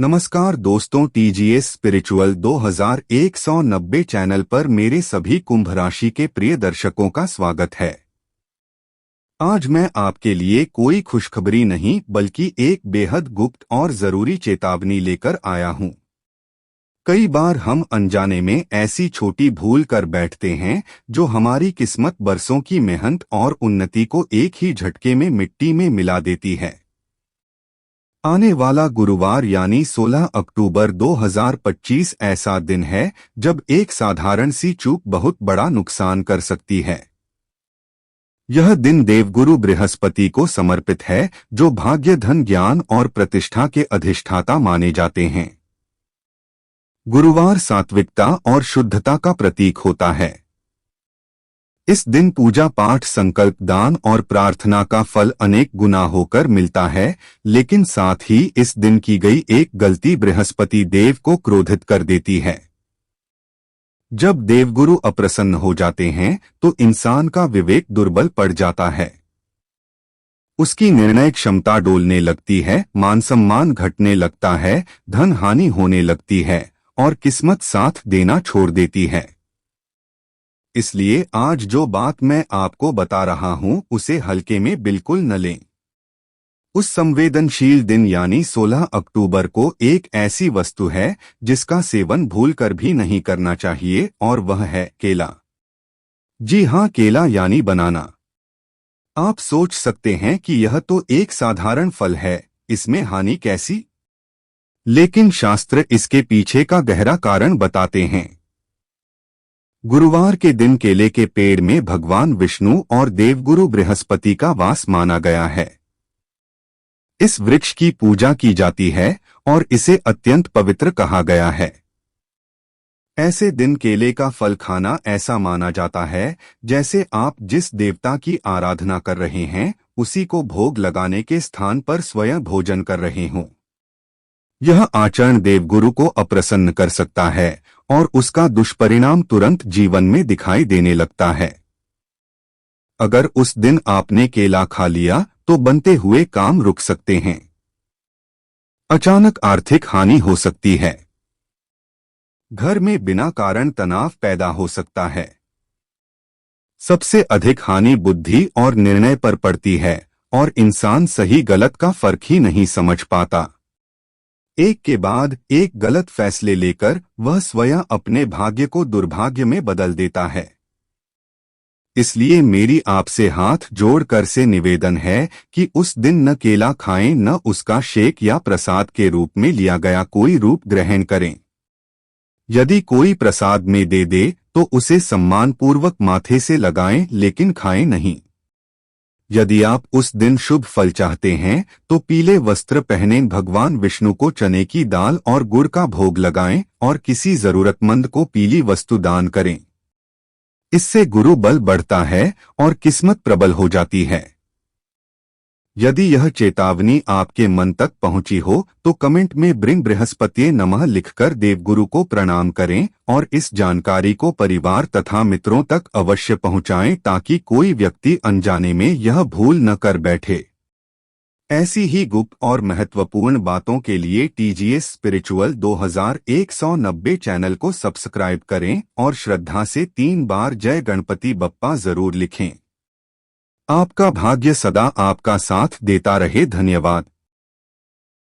नमस्कार दोस्तों, TGS spiritual 2190 channel पर मेरे सभी कुंभ राशि के प्रिय दर्शकों का स्वागत है। आज मैं आपके लिए कोई खुशखबरी नहीं बल्कि एक बेहद गुप्त और जरूरी चेतावनी लेकर आया हूं। कई बार हम अनजाने में ऐसी छोटी भूल कर बैठते हैं जो हमारी किस्मत, बरसों की मेहनत और उन्नति को एक ही झटके में मिट्टी में मिला देती है। आने वाला गुरुवार यानी 16 अक्टूबर 2025 ऐसा दिन है जब एक साधारण सी चूक बहुत बड़ा नुकसान कर सकती है। यह दिन देवगुरु बृहस्पति को समर्पित है, जो भाग्य, धन, ज्ञान और प्रतिष्ठा के अधिष्ठाता माने जाते हैं। गुरुवार सात्विकता और शुद्धता का प्रतीक होता है। इस दिन पूजा पाठ, संकल्प, दान और प्रार्थना का फल अनेक गुना होकर मिलता है, लेकिन साथ ही इस दिन की गई एक गलती बृहस्पति देव को क्रोधित कर देती है। जब देवगुरु अप्रसन्न हो जाते हैं तो इंसान का विवेक दुर्बल पड़ जाता है। उसकी निर्णय क्षमता डोलने लगती है, मान सम्मान घटने लगता है, धन हानि होने लगती है और किस्मत साथ देना छोड़ देती है। इसलिए आज जो बात मैं आपको बता रहा हूं उसे हल्के में बिल्कुल न लें। उस संवेदनशील दिन यानी 16 अक्टूबर को एक ऐसी वस्तु है जिसका सेवन भूलकर भी नहीं करना चाहिए, और वह है केला। जी हां, केला यानी बनाना। आप सोच सकते हैं कि यह तो एक साधारण फल है, इसमें हानि कैसी? लेकिन शास्त्र इसके पीछे का गहरा कारण बताते हैं। गुरुवार के दिन केले के पेड़ में भगवान विष्णु और देवगुरु बृहस्पति का वास माना गया है। इस वृक्ष की पूजा की जाती है और इसे अत्यंत पवित्र कहा गया है। ऐसे दिन केले का फल खाना ऐसा माना जाता है जैसे आप जिस देवता की आराधना कर रहे हैं उसी को भोग लगाने के स्थान पर स्वयं भोजन कर रहे हों। यह आचरण देवगुरु को अप्रसन्न कर सकता है और उसका दुष्परिणाम तुरंत जीवन में दिखाई देने लगता है। अगर उस दिन आपने केला खा लिया तो बनते हुए काम रुक सकते हैं। अचानक आर्थिक हानि हो सकती है। घर में बिना कारण तनाव पैदा हो सकता है। सबसे अधिक हानि बुद्धि और निर्णय पर पड़ती है और इंसान सही गलत का फर्क ही नहीं समझ पाता। एक के बाद एक गलत फैसले लेकर वह स्वयं अपने भाग्य को दुर्भाग्य में बदल देता है। इसलिए मेरी आपसे हाथ जोड़कर से निवेदन है कि उस दिन न केला खाएं, न उसका शेक या प्रसाद के रूप में लिया गया कोई रूप ग्रहण करें। यदि कोई प्रसाद में दे दे तो उसे सम्मानपूर्वक माथे से लगाएं, लेकिन खाएं नहीं। यदि आप उस दिन शुभ फल चाहते हैं तो पीले वस्त्र पहनें, भगवान विष्णु को चने की दाल और गुड़ का भोग लगाएं और किसी जरूरतमंद को पीली वस्तु दान करें। इससे गुरु बल बढ़ता है और किस्मत प्रबल हो जाती है। यदि यह चेतावनी आपके मन तक पहुंची हो तो कमेंट में ब्रिंग बृहस्पतिये नमः लिखकर देवगुरु को प्रणाम करें और इस जानकारी को परिवार तथा मित्रों तक अवश्य पहुंचाएं ताकि कोई व्यक्ति अनजाने में यह भूल न कर बैठे। ऐसी ही गुप्त और महत्वपूर्ण बातों के लिए टीजीएस स्पिरिचुअल 2190 चैनल को सब्सक्राइब करें और श्रद्धा से 3 बार जय गणपति बप्पा जरूर लिखें। आपका भाग्य सदा आपका साथ देता रहे। धन्यवाद।